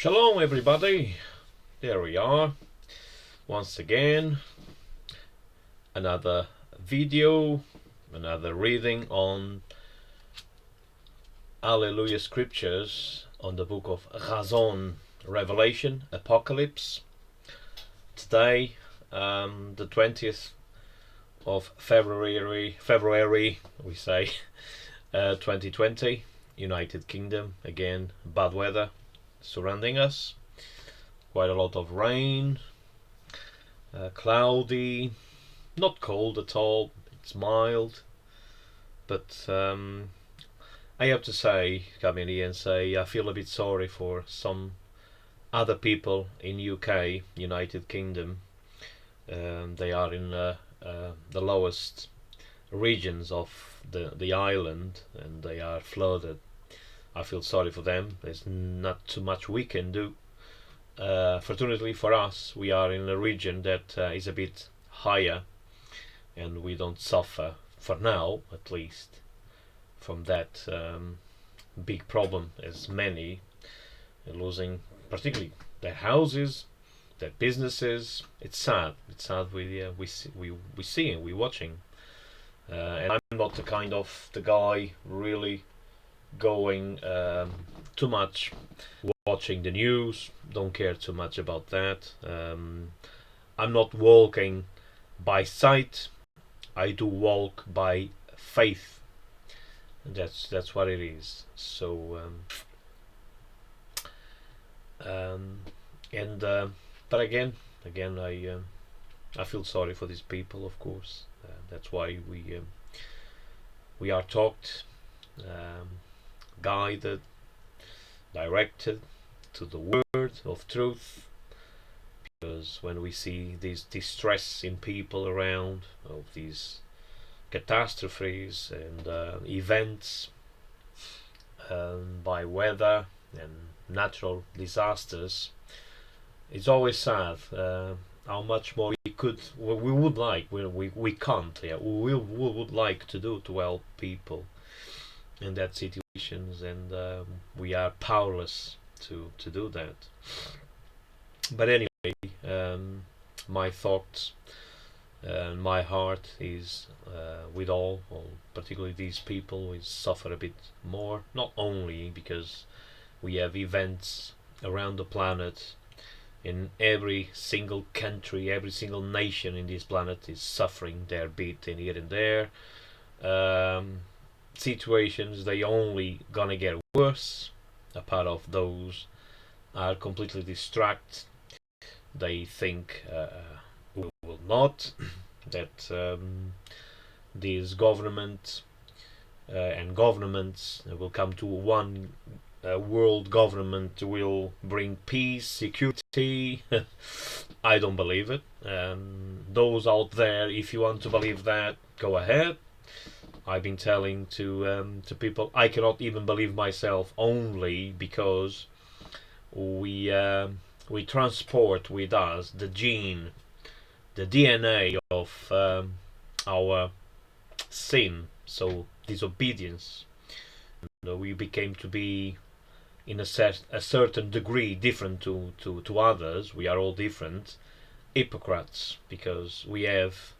Shalom everybody, there we are, once again, another video, another reading on Alleluia scriptures on the book of Razon, Revelation, Apocalypse. Today, the 20th of February we say, 2020, United Kingdom, again, bad weather surrounding us, quite a lot of rain, cloudy, not cold at all, it's mild, but I have to say, come in here and say, I feel a bit sorry for some other people in UK, United Kingdom. They are in the lowest regions of the island, and they are flooded. I feel sorry for them. There's not too much we can do. Fortunately for us, we are in a region that is a bit higher, and we don't suffer, for now at least, from that big problem as many losing, particularly their houses, their businesses. It's sad. It's sad. We see and we're watching. And I'm not the guy really going too much watching the news, don't care too much about that. I'm not walking by sight, I do walk by faith. That's what it is. So but again I feel sorry for these people, of course. That's why we are taught, guided, directed to the word of truth, because when we see this distress in people around, of these catastrophes and events, by weather and natural disasters, it's always sad how much more we would like, we can't, we would like to do to help people in that situations, and we are powerless to do that. But anyway, my thoughts and my heart is with all, particularly these people who suffer a bit more, not only because we have events around the planet, in every single country, every single nation in this planet is suffering their bit in here and there. Situations, they only gonna get worse. A part of those are completely distracted. They think we will not, that these government and governments will come to one world government, will bring peace, security. I don't believe it. Those out there, if you want to believe that, go ahead. I've been telling to people, I cannot even believe myself, only because we transport with us the gene, the DNA of our sin, so disobedience. We became to be, in a certain degree, different to others. We are all different, hypocrites, because we have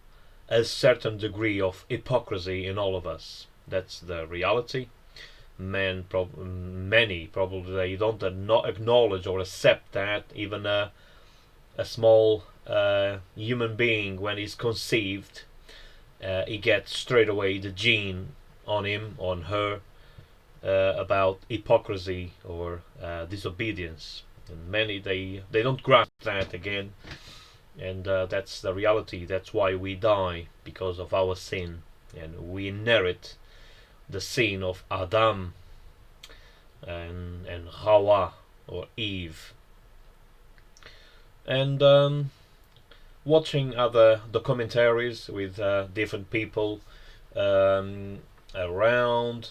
a certain degree of hypocrisy in all of us. That's the reality. Many probably they don't acknowledge or accept that. Even a small human being, when he's conceived, he gets straight away the gene on him, on her, about hypocrisy or disobedience. And many, they don't grasp that again. And that's the reality. That's why we die, because of our sin, and we inherit the sin of Adam and Hawa, or Eve. And watching other documentaries with different people around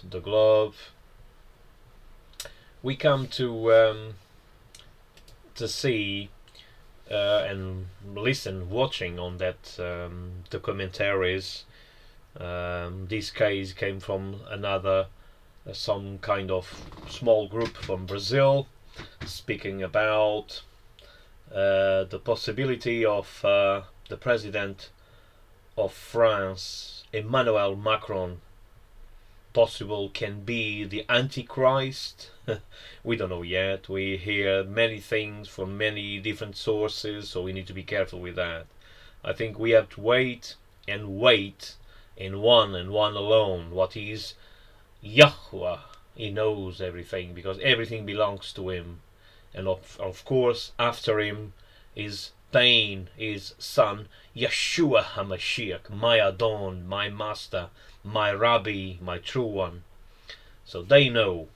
the globe, we come to see and listen, watching on that documentaries. This case came from another, some kind of small group from Brazil, speaking about the possibility of the president of France, Emmanuel Macron, possible can be the Antichrist. We don't know yet. We hear many things from many different sources, so we need to be careful with that. I think we have to wait and wait in one and one alone. What is Yahweh? He knows everything because everything belongs to him. And of course, after him is Pain, his son, Yeshua HaMashiach, my Adon, my master, my Rabbi, my true one. So they know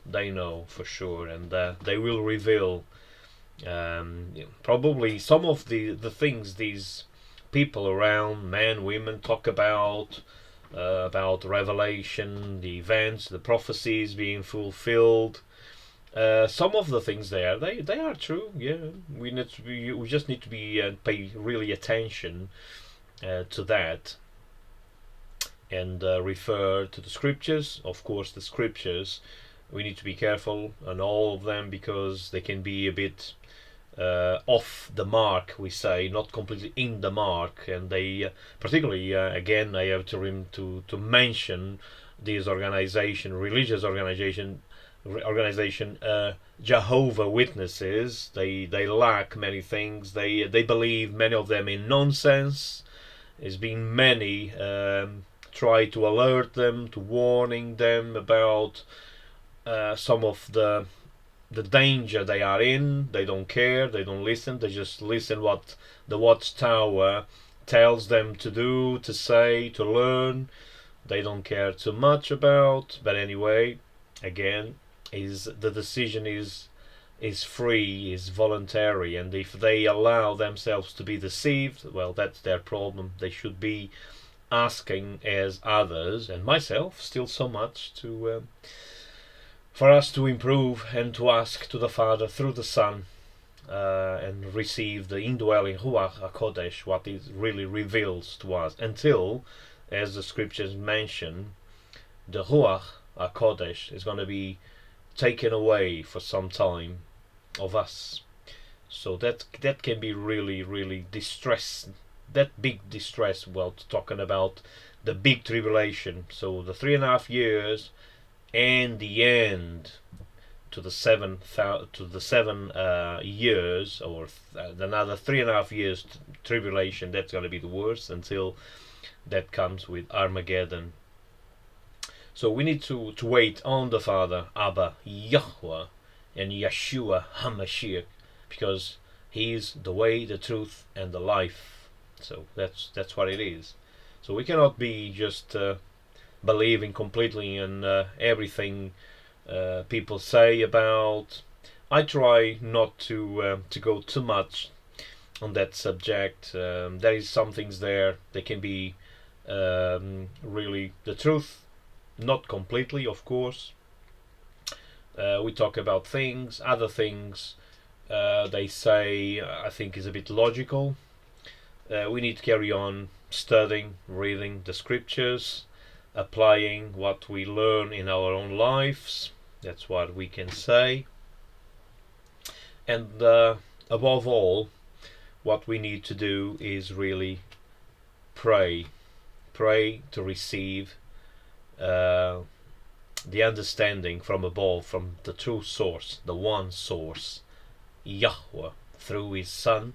for sure, and they will reveal probably some of the things these people around, men, women, talk about Revelation, the events, the prophecies being fulfilled. Some of the things there, they are true. Yeah, we just need to be pay really attention to that, and refer to the scriptures. Of course, the scriptures, we need to be careful on all of them because they can be a bit off the mark, we say, not completely in the mark, and they particularly again I have to mention this religious organization, Jehovah Witnesses. They lack many things. They believe, many of them, in nonsense. There's been many try to alert them, to warning them about some of the danger they are in. They don't care. They don't listen. They just listen what the watchtower tells them to do, to say, to learn. They don't care too much about. But anyway, again, the decision is free, is voluntary, and if they allow themselves to be deceived, well, that's their problem. They should be asking, as others and myself still so much, to for us to improve and to ask to the Father through the Son, and receive the indwelling Ruach HaKodesh, what it really reveals to us, until, as the scriptures mention, the Ruach HaKodesh is going to be taken away for some time of us. So that can be really distress, that big distress. Well, talking about the big tribulation, so the 3.5 years and the end to the 7 years, or another 3.5 years tribulation. That's going to be the worst until that comes with Armageddon. So we need to wait on the Father, Abba, Yahweh, and Yeshua HaMashiach, because He is the way, the truth, and the life. So that's what it is. So we cannot be just believing completely in everything people say about. I try not to go too much on that subject. There is some things there. They can be really the truth. Not completely, of course. We talk about things, other things they say I think is a bit logical. We need to carry on studying, reading the scriptures, applying what we learn in our own lives. That's what we can say. And above all, what we need to do is really pray to receive the understanding from above, from the true source, the one source, Yahweh, through His Son,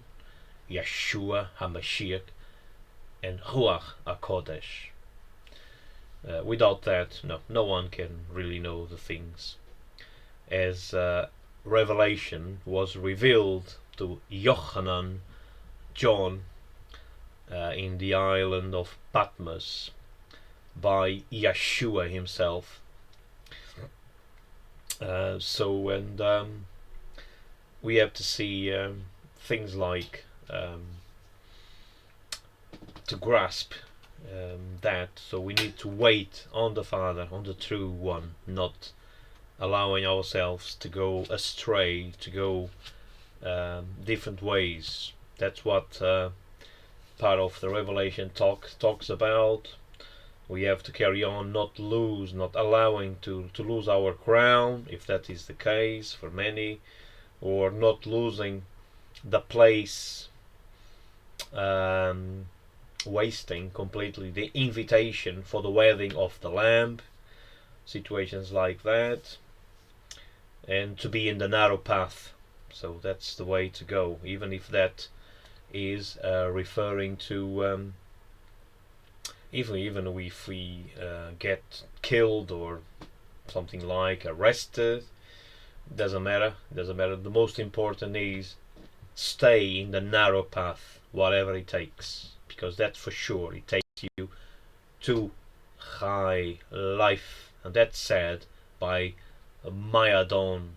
Yeshua HaMashiach, and Ruach HaKodesh. Without that, no one can really know the things. As Revelation was revealed to John, in the island of Patmos, by Yeshua himself. We have to see things like to grasp that. So we need to wait on the Father, on the true one, not allowing ourselves to go astray, to go different ways. That's what part of the Revelation talks about. We have to carry on, not allowing to lose our crown, if that is the case for many. or not losing the place, wasting completely the invitation for the wedding of the Lamb, situations like that, and to be in the narrow path. So that's the way to go, even if that is referring to even if we get killed or something like arrested. Doesn't matter. The most important is stay in the narrow path, whatever it takes, because that's for sure. It takes you to high life, and that's said by my Adon,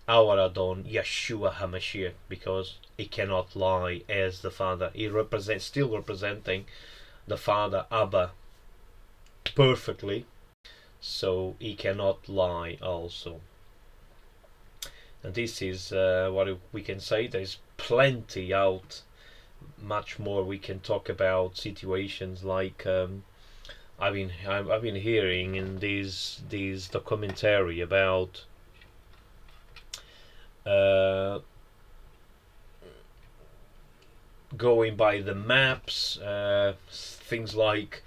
our Adon, Yeshua Hamashiach, because he cannot lie as the Father. He represents, still representing the Father, Abba, perfectly, so he cannot lie also. And this is what we can say. There's plenty out, much more we can talk about situations like I've been hearing in these documentary about going by the maps, things like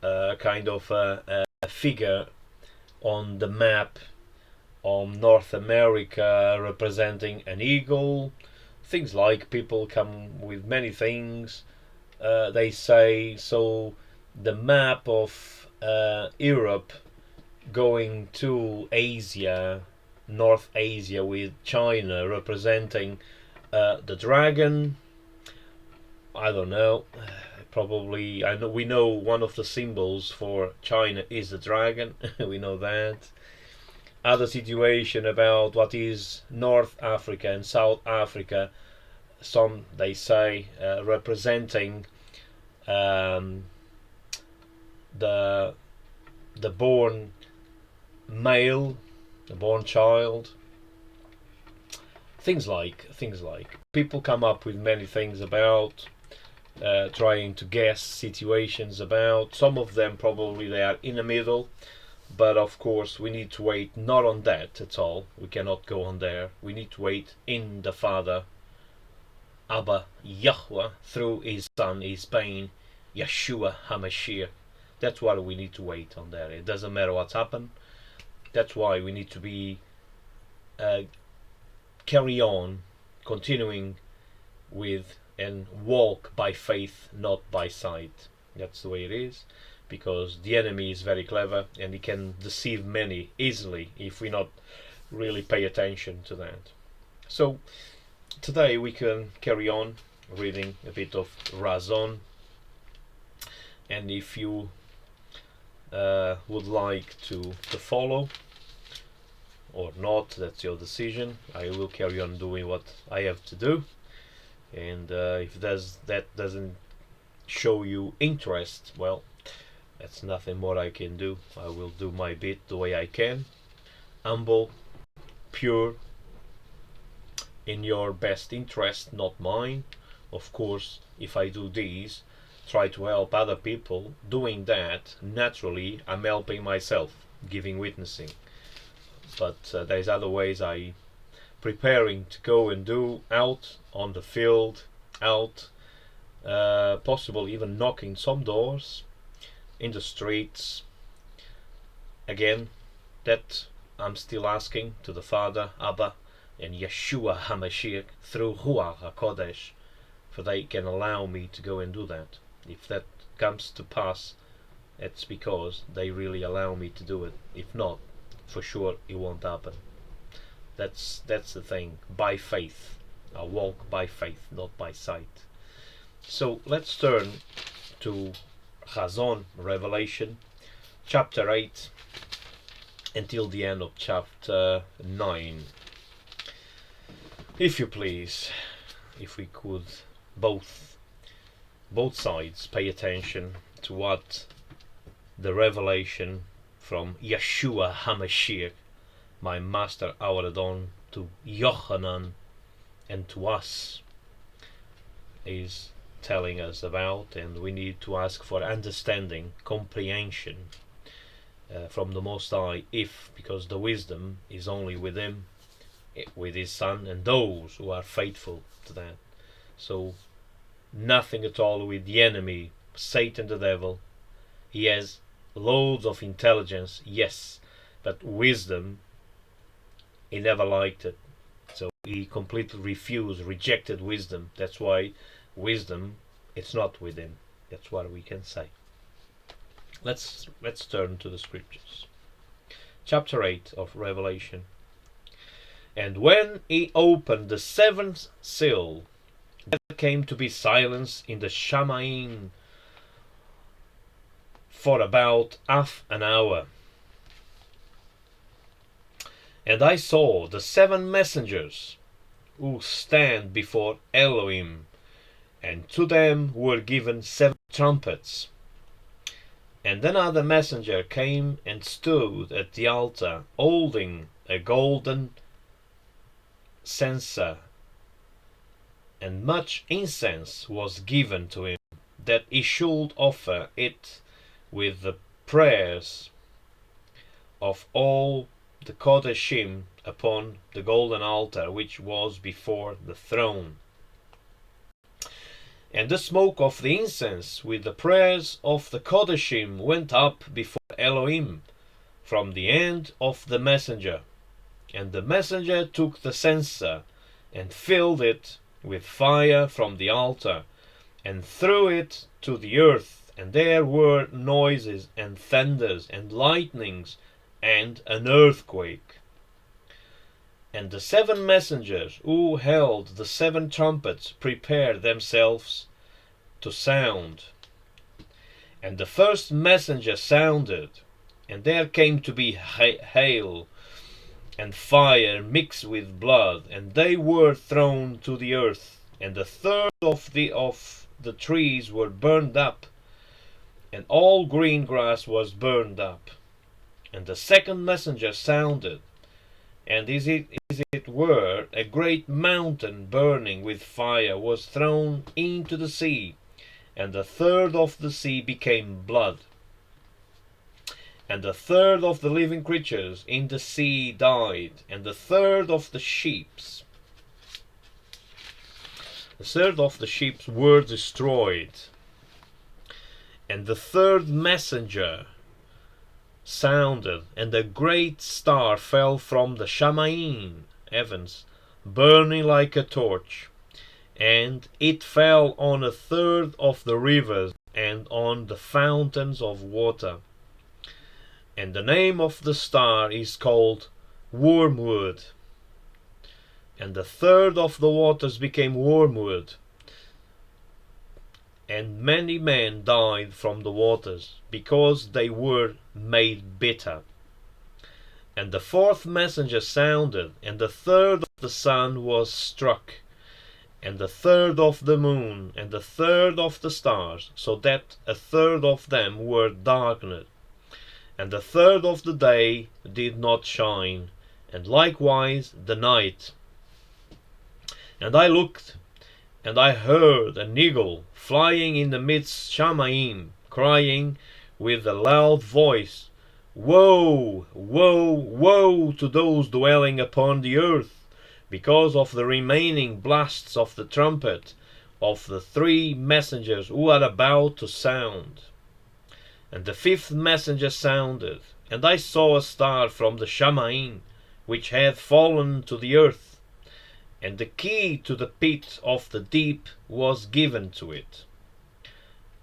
kind of a figure on the map on North America representing an eagle, things like people come with many things. They say so. The map of Europe going to Asia, North Asia, with China representing the dragon. I don't know. Probably, I know we know one of the symbols for China is the dragon. We know that. Other situation about what is North Africa and South Africa. Some they say representing the the born male, the born child. Things like people come up with many things about trying to guess situations about. Some of them probably they are in the middle, but of course we need to wait not on that at all. We cannot go on there. We need to wait in the Father, Abba, Yahweh, through his Son, his pain, Yeshua HaMashiach. That's what we need to wait on there. It doesn't matter what's happened. That's why we need to be carry on, continuing with and walk by faith, not by sight. That's the way it is, because the enemy is very clever and he can deceive many easily if we not really pay attention to that. So today we can carry on reading a bit of Razon, and if you would like to follow or not, that's your decision. I will carry on doing what I have to do, and if that doesn't show you interest, well, that's nothing more I can do. I will do my bit the way I can, humble, pure, in your best interest, not mine. Of course, if I do these, try to help other people, doing that, naturally I'm helping myself, giving witnessing. But there's other ways I preparing to go and do out on the field, out, possible even knocking some doors in the streets. Again, that I'm still asking to the Father, Abba, and Yeshua HaMashiach through Ruach HaKodesh, for they can allow me to go and do that. If that comes to pass, it's because they really allow me to do it. If not, for sure it won't happen. That's the thing. By faith. I walk by faith, not by sight. So let's turn to Chazon, Revelation, chapter 8, until the end of chapter 9. If you please, if we could both sides pay attention to what the revelation from Yeshua HaMashiach, my master, our Adon, to Yochanan and to us is telling us about, and we need to ask for understanding, comprehension from the Most High, because the wisdom is only with Him, with his Son and those who are faithful to that. So nothing at all with the enemy, Satan the devil. He has loads of intelligence, yes, but wisdom, he never liked it. So he completely rejected wisdom. That's why wisdom, it's not with him. That's what we can say. Let's turn to the scriptures. Chapter 8 of Revelation. And when he opened the seventh seal, there came to be silence in the Shamaim for about half an hour. And I saw the 7 messengers who stand before Elohim, and to them were given 7 trumpets. And another messenger came and stood at the altar, holding a golden censer, and much incense was given to him, that he should offer it with the prayers of all the Kodeshim upon the golden altar which was before the throne. And the smoke of the incense with the prayers of the Kodeshim went up before Elohim from the hand of the messenger. And the messenger took the censer and filled it with fire from the altar and threw it to the earth, and there were noises and thunders and lightnings and an earthquake. And the 7 messengers who held the 7 trumpets prepared themselves to sound. And the first messenger sounded, and there came to be hail and fire mixed with blood, and they were thrown to the earth. And a third of the trees were burned up, and all green grass was burned up. And the second messenger sounded, and as it were a great mountain burning with fire was thrown into the sea, and a third of the sea became blood. And a third of the living creatures in the sea died, and a third of the sheep were destroyed. And the third messenger sounded, and a great star fell from the Shamaim heavens, burning like a torch, and it fell on a third of the rivers and on the fountains of water. And the name of the star is called Wormwood. And a third of the waters became wormwood, and many men died from the waters, because they were made bitter. And the fourth messenger sounded, and a third of the sun was struck, and a third of the moon, and a third of the stars, so that a third of them were darkened. And a third of the day did not shine, and likewise the night. And I looked, and I heard an eagle flying in the midst Shamaim, crying with a loud voice, Woe, woe, woe to those dwelling upon the earth, because of the remaining blasts of the trumpet of the 3 messengers who are about to sound. And the 5th messenger sounded, and I saw a star from the Shamaim, which had fallen to the earth, and the key to the pit of the deep was given to it.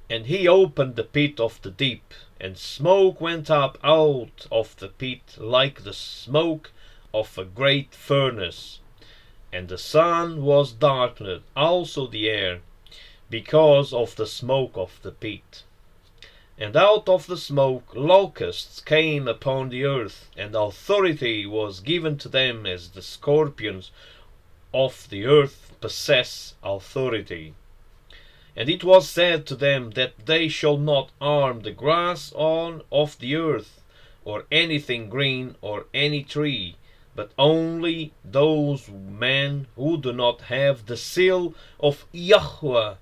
And he opened the pit of the deep, and smoke went up out of the pit like the smoke of a great furnace. And the sun was darkened, also the air, because of the smoke of the pit. And out of the smoke locusts came upon the earth, and authority was given to them as the scorpions of the earth possess authority. And it was said to them that they shall not harm the grass of the earth, or anything green, or any tree, but only those men who do not have the seal of Yahweh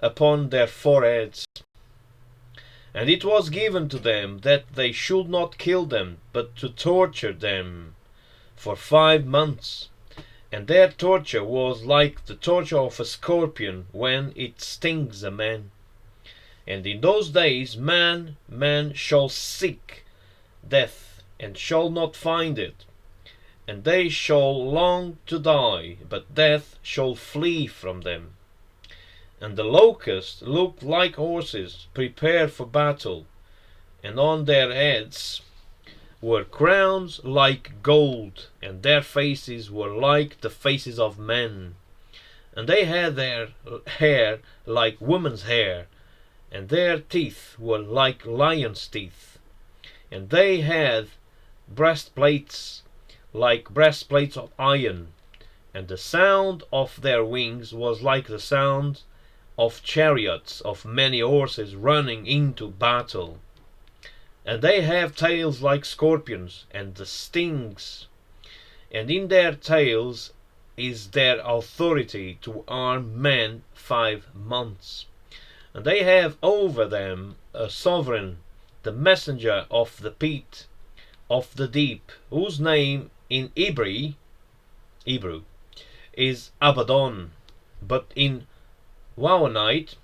upon their foreheads. And it was given to them that they should not kill them, but to torture them for 5 months. and their torture was like the torture of a scorpion when it stings a man. And in those days man shall seek death, and shall not find it, and they shall long to die, but death shall flee from them. And the locusts looked like horses prepared for battle, and on their heads were crowns like gold, and their faces were like the faces of men. And they had their hair like women's hair, and their teeth were like lions' teeth. And they had breastplates like breastplates of iron, and the sound of their wings was like the sound of chariots of many horses running into battle. And they have tails like scorpions, and the stings, and in their tails is their authority to arm men 5 months. And they have over them a sovereign, the messenger of the pit of the deep, whose name in Hebrew is Abaddon, but in Wawanite,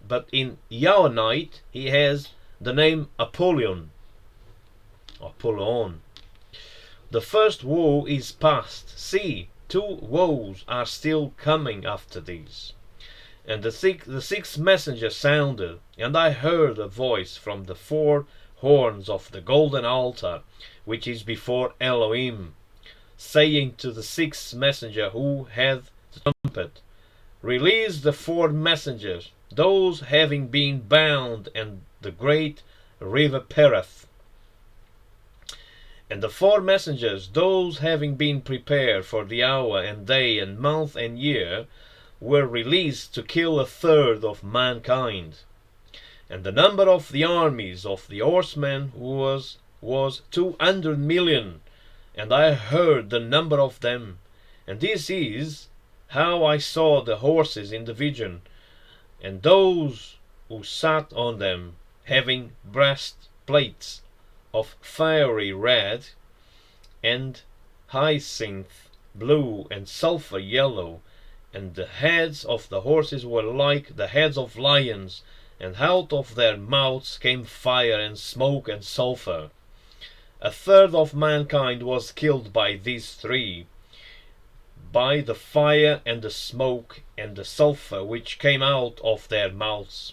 but in Yawanite he has the name Apollyon. The first woe is past. See, 2 woes are still coming after these. And the sixth messenger sounded, and I heard a voice from the 4 horns of the golden altar, which is before Elohim, saying to the 6th messenger who had the trumpet, Release the 4 messengers, those having been bound, and the great river Pereth. And the 4 messengers, those having been prepared for the hour and day and month and year, were released to kill 1/3 of mankind. And the number of the armies of the horsemen was 200 million, and I heard the number of them. And this is how I saw the horses in the vision, and those who sat on them, having breastplates of fiery red, and hyacinth blue, and sulphur yellow, and the heads of the horses were like the heads of lions, and out of their mouths came fire and smoke and sulphur. 1/3 of mankind was killed by these 3, by the fire and the smoke and the sulphur which came out of their mouths.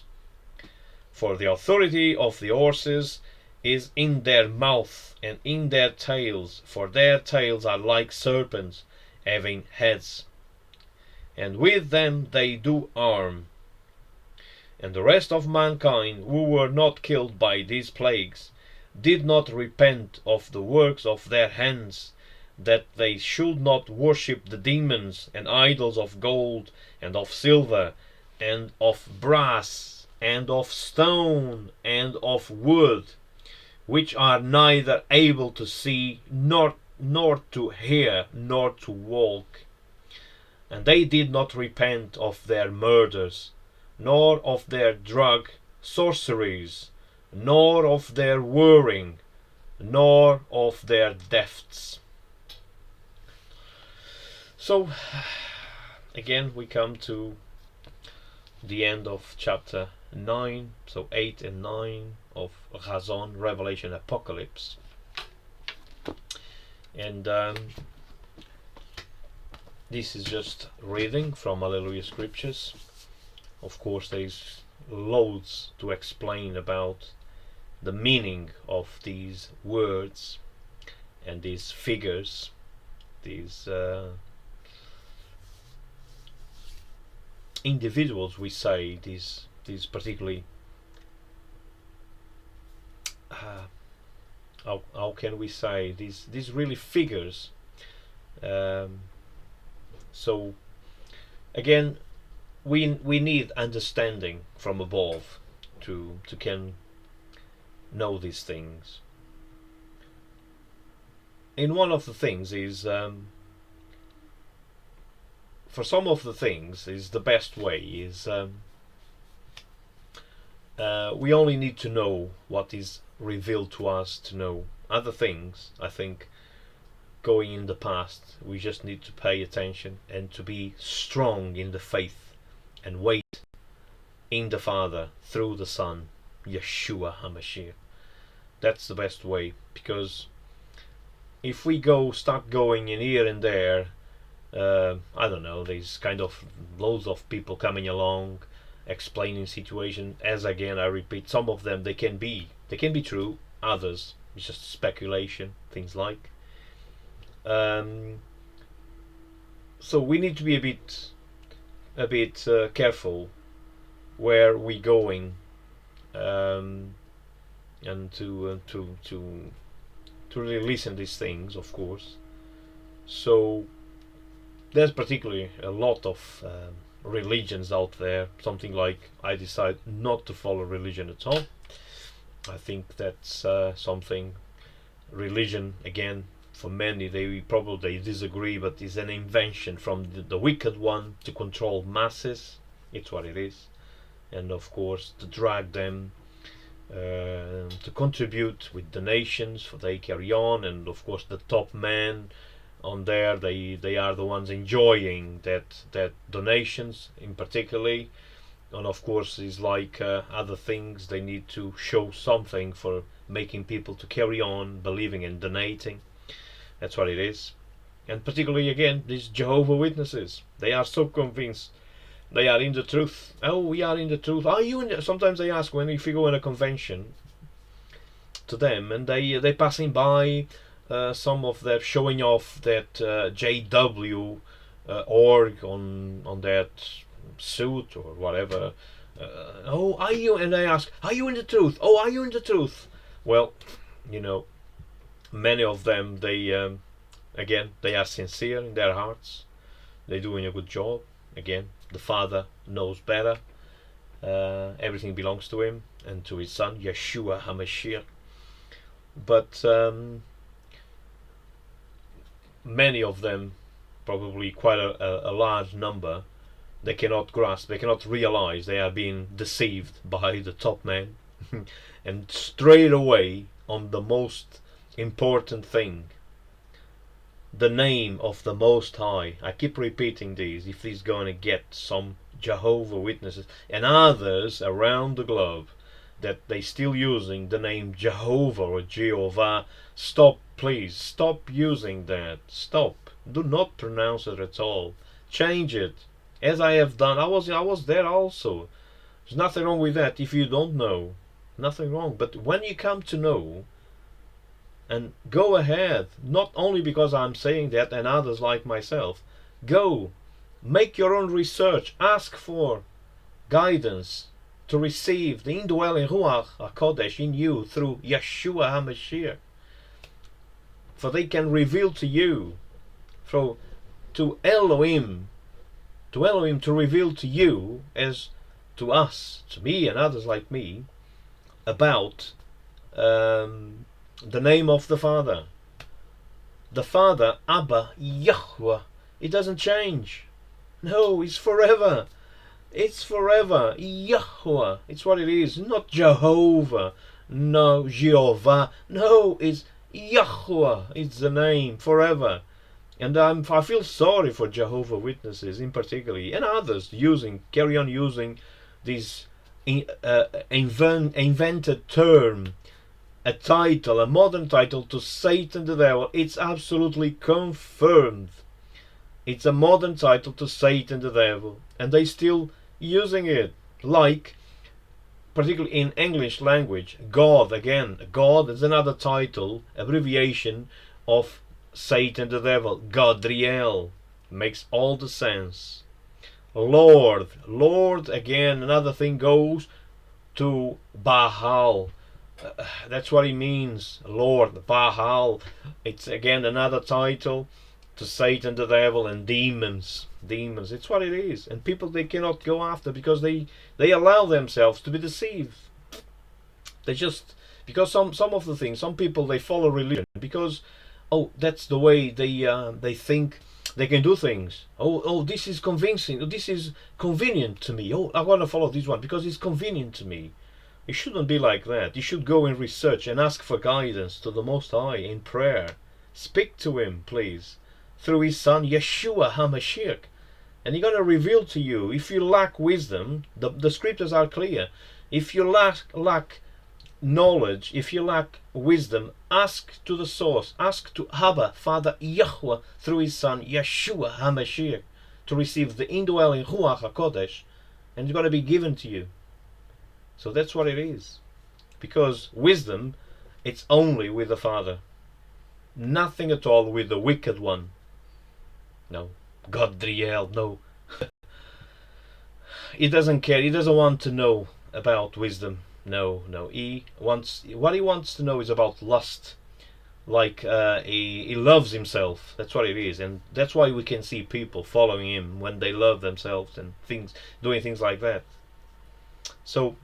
For the authority of the horses is in their mouth and in their tails, for their tails are like serpents, having heads. And with them they do arm. And the rest of mankind, who were not killed by these plagues, did not repent of the works of their hands, that they should not worship the demons and idols of gold and of silver and of brass and of stone and of wood, which are neither able to see nor to hear nor to walk. And they did not repent of their murders, nor of their drug sorceries, nor of their warring, nor of their thefts. So, again, we come to the end of chapter 9, so 8 and 9 of Razon, Revelation, Apocalypse. And this is just reading from Alleluia Scriptures. Of course, there's loads to explain about the meaning of these words and these figures, these individuals, we say, these particularly how can we say these really figures. So again, we need understanding from above to can know these things. And one of the things is, for some of the things, is the best way is we only need to know what is revealed to us to know. Other things, I think, going in the past. We just need to pay attention and to be strong in the faith and wait in the Father through the Son, Yeshua HaMashiach. That's the best way, because if we start going in here and there, I don't know, there's kind of loads of people coming along explaining situation. As again I repeat, some of them they can be true, others it's just speculation, things like. So we need to be a bit careful where we going, and to really listen these things, of course. So there's particularly a lot of religions out there. Something like, I decide not to follow religion at all. I think that's something, religion, again, for many they probably disagree, but is an invention from the wicked one to control masses. It's what it is. And of course to drag them, to contribute with donations for they carry on. And of course the top men on there, they are the ones enjoying that donations in particularly. And of course is like other things, they need to show something for making people to carry on believing and donating. That's what it is. And particularly again these Jehovah Witnesses, they are so convinced they are in the truth. Oh, we are in the truth. Are you in the... Sometimes they ask, when if you go in a convention to them and they passing by some of them showing off that JW org on that suit or whatever. Oh, are you? And I ask, are you in the truth? Oh, are you in the truth? Well, you know, many of them, they again, they are sincere in their hearts. They're doing a good job. Again, the Father knows better. Everything belongs to Him and to His Son, Yeshua HaMashiach. But many of them, probably quite a large number, they cannot grasp, they cannot realize they are being deceived by the top men. And straight away on the most important thing, the name of the Most High. I keep repeating these, if he's going to get some Jehovah Witnesses and others around the globe that they still using the name Jehovah or Jehovah, stop, please, stop using that. Stop. Do not pronounce it at all. Change it, as I have done. I was there also. There's nothing wrong with that. If you don't know, nothing wrong. But when you come to know, and go ahead, not only because I'm saying that and others like myself, go, make your own research, ask for guidance to receive the indwelling Ruach HaKodesh in you through Yeshua HaMashiach. For they can reveal to you, to Elohim, to reveal to you, as to us, to me and others like me, about the name of the Father. The Father, Abba, Yahweh, it doesn't change. No, it's forever. It's forever. Yahweh, it's what it is. Not Jehovah, no, Jehovah. No, it's Yahweh. It's the name, forever. And I feel sorry for Jehovah Witnesses in particular, and others carry on using this invented term, a title, a modern title to Satan the devil. It's absolutely confirmed. It's a modern title to Satan the devil, and they still using it, like particularly in English language. God, again, God is another title, abbreviation of Satan the devil. Gadriel makes all the sense. Lord, again, another thing goes to Baal. That's what he means, Lord, Baal. It's again another title to Satan the devil and demons. It's what it is. And people, they cannot go after because they allow themselves to be deceived. They just, because some of the things, some people, they follow religion because, oh, that's the way they think they can do things. Oh, this is convincing. This is convenient to me. Oh, I want to follow this one because it's convenient to me. It shouldn't be like that. You should go and research and ask for guidance to the Most High in prayer. Speak to him, please, through his son Yeshua HaMashiach. And he's going to reveal to you. If you lack wisdom, the scriptures are clear. If you lack knowledge, if you lack wisdom, ask to the source. Ask to Abba, Father Yahweh, through his son Yeshua HaMashiach, to receive the indwelling Ruach HaKodesh, and it's going to be given to you. So that's what it is. Because wisdom, it's only with the Father. Nothing at all with the wicked one. No. Godriel, no. He doesn't care. He doesn't want to know about wisdom. No. What he wants to know is about lust. Like he loves himself. That's what it is, and that's why we can see people following him when they love themselves and doing things like that. So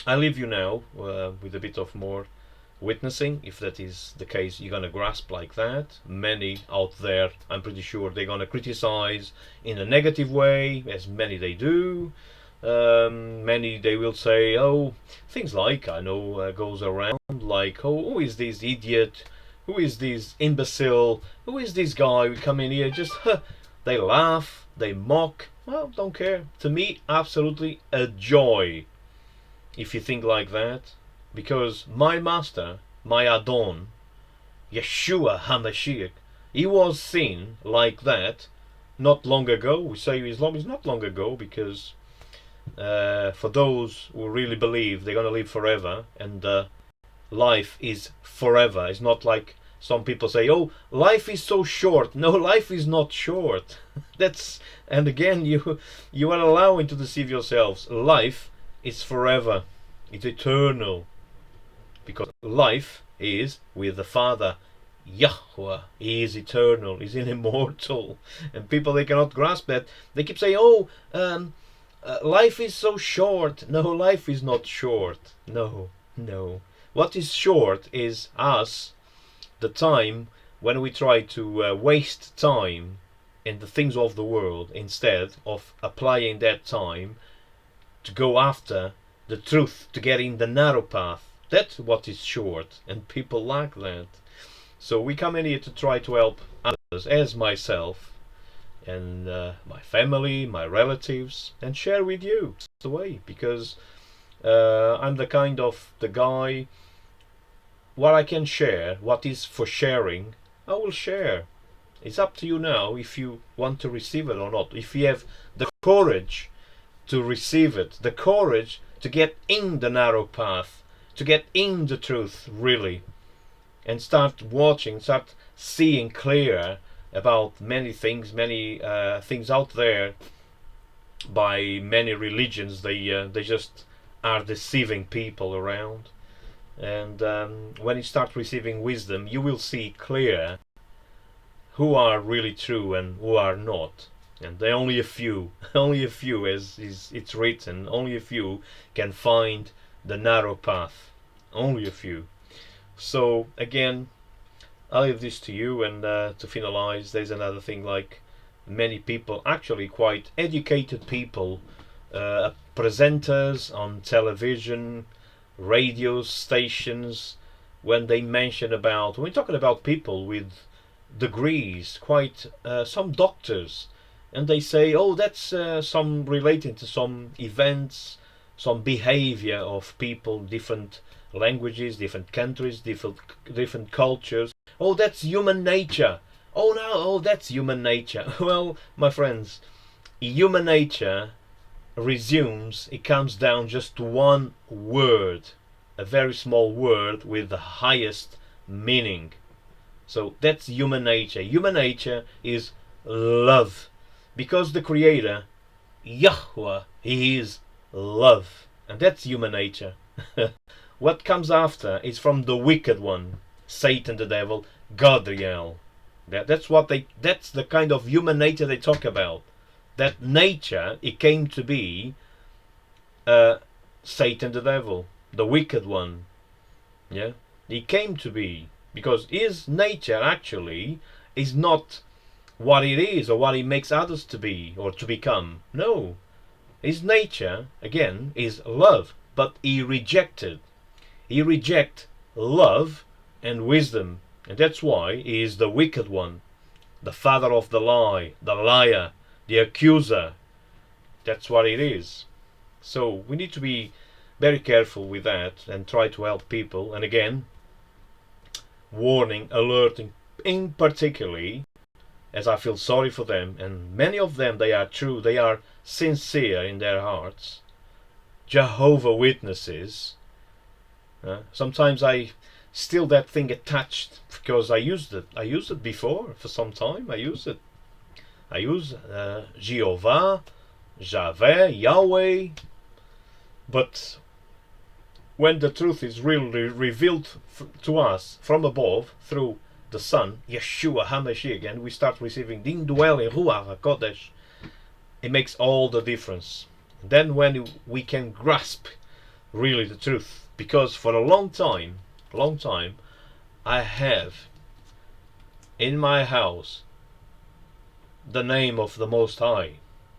I leave you now with a bit of more witnessing. If that is the case, you're gonna grasp like that. Many out there, I'm pretty sure, they're gonna criticize in a negative way, as many they do. Many they will say, oh, things like, I know goes around, like, oh, who is this idiot, who is this imbecile, who is this guy who come in here, just they laugh, they mock. Well, don't care. To me, absolutely a joy if you think like that, because my master, my Adon, Yeshua HaMashiach, he was seen like that not long ago. We say Islam is not long ago, because for those who really believe they're going to live forever, and life is forever. It's not like some people say, oh, life is so short. No, life is not short. And again, you are allowing to deceive yourselves. Life is forever. It's eternal. Because life is with the Father, Yahweh. He is eternal. He's immortal. And people, they cannot grasp that. They keep saying, oh, life is so short. No, life is not short. No. What is short is us, the time when we try to waste time in the things of the world, instead of applying that time to go after the truth, to get in the narrow path. That's what is short, and people lack that. So we come in here to try to help others, as myself, and my family, my relatives, and share with you. That's the way, because I'm the kind of the guy, what I can share, what is for sharing, I will share. It's up to you now if you want to receive it or not. If you have the courage to receive it, the courage to get in the narrow path, to get in the truth really, and start watching, start seeing clear about many things out there. By many religions, they just are deceiving people around. And when you start receiving wisdom, you will see clear who are really true and who are not. And there are only a few, as it's written, only a few can find the narrow path. Only a few. So again, I'll leave this to you, and to finalize, there's another thing, like many people, actually quite educated people, presenters on television, radio stations, when they mention about, when we're talking about people with degrees, quite some doctors, and they say, oh, that's some relating to some events, some behavior of people, different languages, different countries, different cultures. Oh, that's human nature. Oh no, oh, that's human nature. Well, my friends, human nature resumes, it comes down just to one word, a very small word with the highest meaning. So that's human nature. Human nature is love, because the Creator, Yahweh, He is love, and that's human nature. What comes after is from the wicked one, Satan, the devil, Godriel. That's the kind of human nature they talk about. That nature, it came to be Satan, the devil, the wicked one. Yeah, he came to be because his nature actually is not what it is or what he makes others to be or to become. No, his nature again is love, but he rejected. He reject love and wisdom. And that's why he is the wicked one, the father of the lie, the liar, the accuser. That's what it is. So we need to be very careful with that and try to help people. And again, warning, alerting, in particularly, as I feel sorry for them, and many of them, they are true, they are sincere in their hearts. Jehovah Witnesses. Sometimes I still that thing attached because I used it. I used it before for some time. I use Jehovah, Javeh, Yahweh. But when the truth is really revealed to us from above through the Son, Yeshua HaMashiach, and we start receiving the indwelling Ruach HaKodesh, it makes all the difference. And then when we can grasp really the truth, because for a long time, I have in my house the name of the Most High.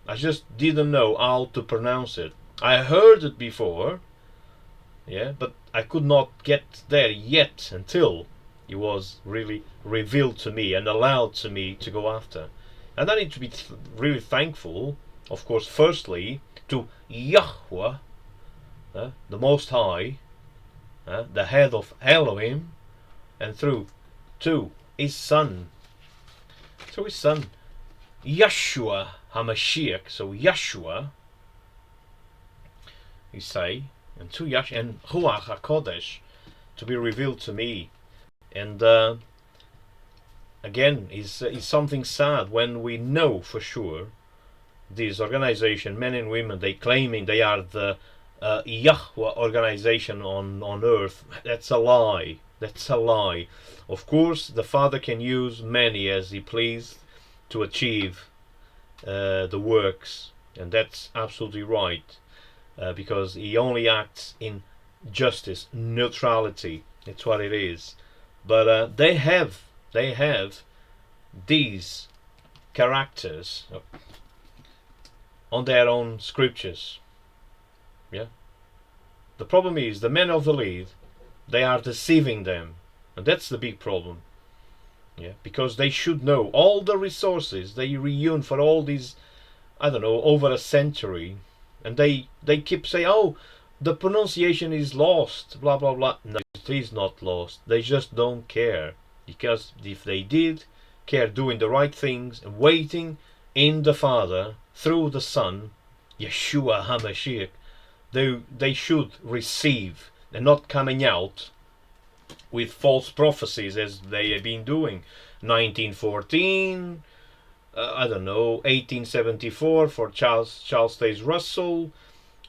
I just didn't know how to pronounce it. I heard it before, but I could not get there yet until it was really revealed to me and allowed to me to go after. And I need to be really thankful, of course, firstly to Yahweh, the Most High, the head of Elohim, and through to his Son. So his Son, Yeshua HaMashiach, so Yeshua, you say, and to Yeshua and Ruach HaKodesh to be revealed to me. And again, is something sad when we know for sure this organization, men and women, they claiming they are the Yahweh organization on earth. That's a lie. That's a lie. Of course, the Father can use many as He pleased to achieve the works, and that's absolutely right, because He only acts in justice, neutrality. It's what it is. But they have these characters on their own scriptures. Yeah. The problem is the men of the lead, they are deceiving them, and that's the big problem. Yeah, because they should know all the resources they reun for all these, I don't know, over a century, and they keep saying, oh, the pronunciation is lost, blah blah blah. No, it is not lost. They just don't care, because if they did care doing the right things and waiting in the Father through the Son, Yeshua HaMashiach, they should receive and not coming out with false prophecies as they have been doing. 1914, I don't know, 1874 for Charles Taze Russell,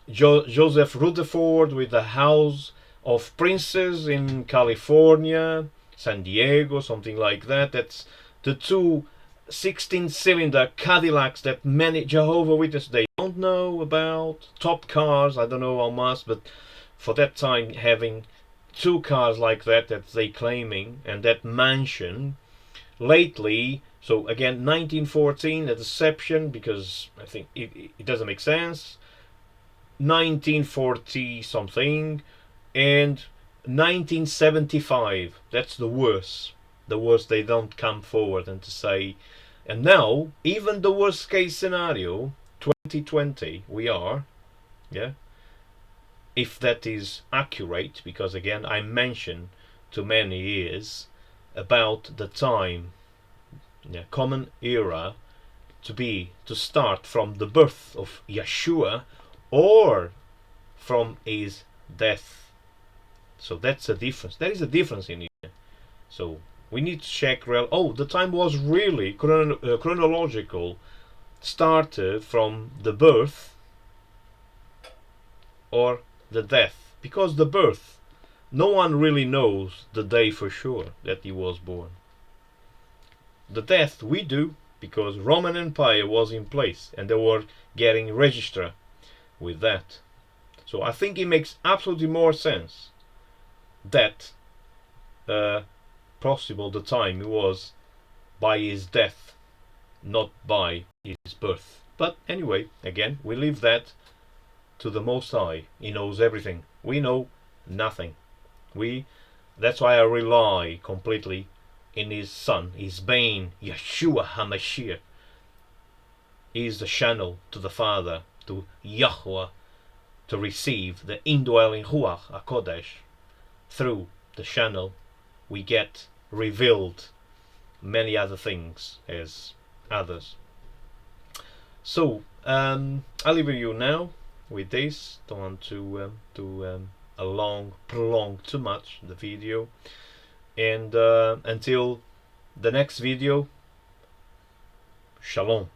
Joseph Rutherford with the House of Princes in California, San Diego, something like that. That's the two 16-cylinder Cadillacs that many Jehovah Witnesses they don't know about. Top cars, I don't know how much, but for that time having two cars like that they claiming, and that mansion lately. So again, 1914, a deception, because I think it doesn't make sense. 1940 something, and 1975, that's the worst. The worst, they don't come forward and to say. And now, even the worst case scenario, 2020, we are, if that is accurate, because again, I mentioned to many years about the time, common era, to start from the birth of Yeshua or from his death. So that's a difference. There is a difference in it. So we need to check. The time was really chronological. Started from the birth or the death. Because the birth, no one really knows the day for sure that he was born. The death we do, because Roman Empire was in place and they were getting registered with that. So I think it makes absolutely more sense that possible the time it was by his death, not by his birth. But anyway, again, we leave that to the Most High. He knows everything. We know nothing. That's why I rely completely in his Son, his Bein, Yeshua HaMashiach, is the channel to the Father, to Yahweh, to receive the indwelling Ruach HaKodesh. Through the channel we get revealed many other things as others. So I'll leave you now with this. Don't want to prolong too much the video, and until the next video, shalom.